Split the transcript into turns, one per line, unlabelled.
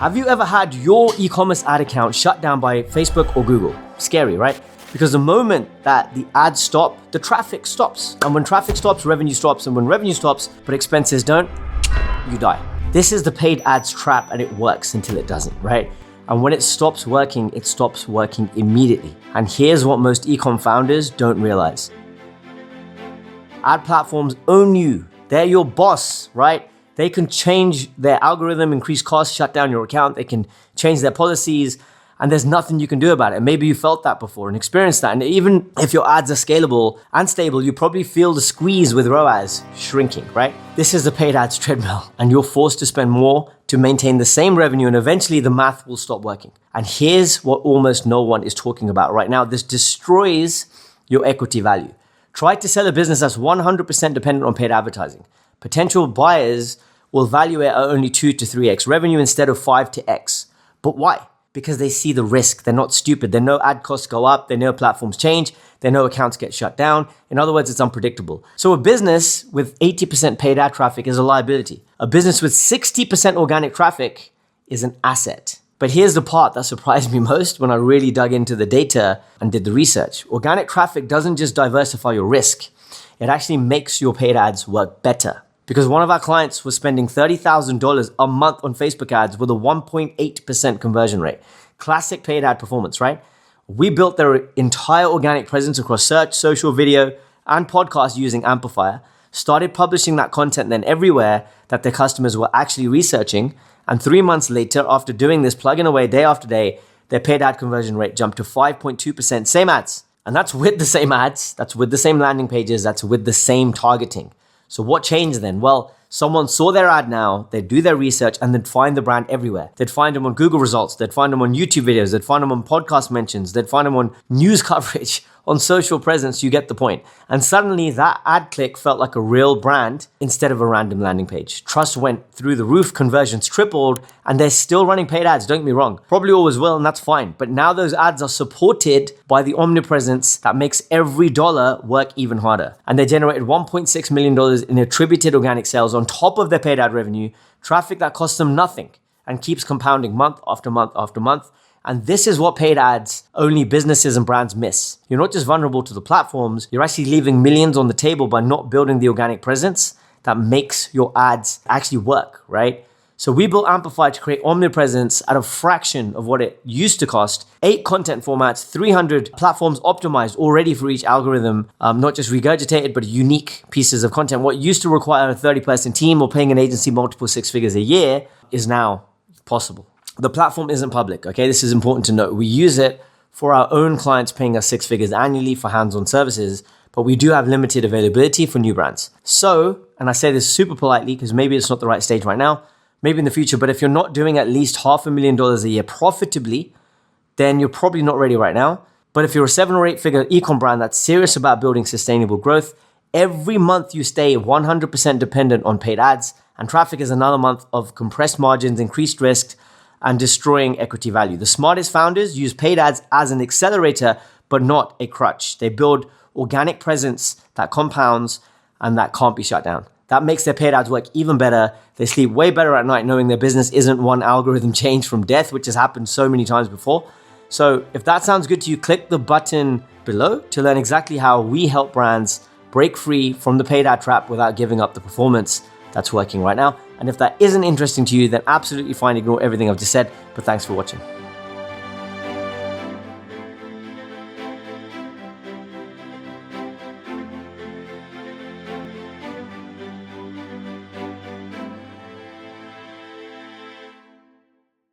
Have you ever had your e-commerce ad account shut down by Facebook or Google? Scary, right? Because the moment that the ads stop, the traffic stops. And when traffic stops, revenue stops. And when revenue stops, but expenses don't, you die. This is the paid ads trap, and it works until it doesn't, right? And when it stops working immediately. And here's what most e-com founders don't realize. Ad platforms own you. They're your boss, right? They can change their algorithm, increase costs, shut down your account. They can change their policies, and there's nothing you can do about it. And maybe you felt that before and experienced that. And even if your ads are scalable and stable, you probably feel the squeeze with ROAS shrinking, right? This is the paid ads treadmill, and you're forced to spend more to maintain the same revenue, and eventually the math will stop working. And here's what almost no one is talking about right now. This destroys your equity value. Try to sell a business that's 100% dependent on paid advertising. Potential buyers will value it at only 2 to 3x revenue instead of 5 to x. But why? Because they see the risk. They're not stupid. They know ad costs go up. They know platforms change. They know accounts get shut down. In other words, it's unpredictable. So a business with 80% paid ad traffic is a liability. A business with 60% organic traffic is an asset. But here's the part that surprised me most when I really dug into the data and did the research. Organic traffic doesn't just diversify your risk. It actually makes your paid ads work better. Because one of our clients was spending $30,000 a month on Facebook ads with a 1.8% conversion rate. Classic paid ad performance, right? We built their entire organic presence across search, social, video, and podcast using AmpiFire, started publishing that content then everywhere that their customers were actually researching. And 3 months later, after doing this, plugging away day after day, their paid ad conversion rate jumped to 5.2%, same ads. And that's with the same ads, that's with the same landing pages, that's with the same targeting. So what changed then? Well, someone saw their ad now, they'd do their research, and they'd find the brand everywhere. They'd find them on Google results, they'd find them on YouTube videos, they'd find them on podcast mentions, they'd find them on news coverage, on social presence, you get the point. And suddenly that ad click felt like a real brand instead of a random landing page. Trust went through the roof, conversions tripled, and they're still running paid ads, don't get me wrong. Probably always will, and that's fine. But now those ads are supported by the omnipresence that makes every dollar work even harder. And they generated $1.6 million in attributed organic sales on top of their paid ad revenue, traffic that costs them nothing and keeps compounding month after month after month. And this is what paid ads only businesses and brands miss. You're not just vulnerable to the platforms, you're actually leaving millions on the table by not building the organic presence that makes your ads actually work, right? So we built AmpiFire to create omnipresence at a fraction of what it used to cost. 8 content formats, 300 platforms optimized already for each algorithm, not just regurgitated, but unique pieces of content. What used to require a 30-person team or paying an agency multiple 6 figures a year is now possible. The platform isn't public, okay? This is important to note. We use it for our own clients paying us 6 figures annually for hands-on services, but we do have limited availability for new brands. So, and I say this super politely because maybe it's not the right stage right now, maybe in the future, but if you're not doing at least $500,000 a year profitably, then you're probably not ready right now. But if you're a 7 or 8 figure ecom brand that's serious about building sustainable growth, every month you stay 100% dependent on paid ads, and traffic is another month of compressed margins, increased risk, and destroying equity value. The smartest founders use paid ads as an accelerator, but not a crutch. They build organic presence that compounds and that can't be shut down. That makes their paid ads work even better. They sleep way better at night knowing their business isn't one algorithm change from death, which has happened so many times before. So if that sounds good to you, click the button below to learn exactly how we help brands break free from the paid ad trap without giving up the performance that's working right now. And if that isn't interesting to you, then absolutely fine, ignore everything I've just said, but thanks for watching.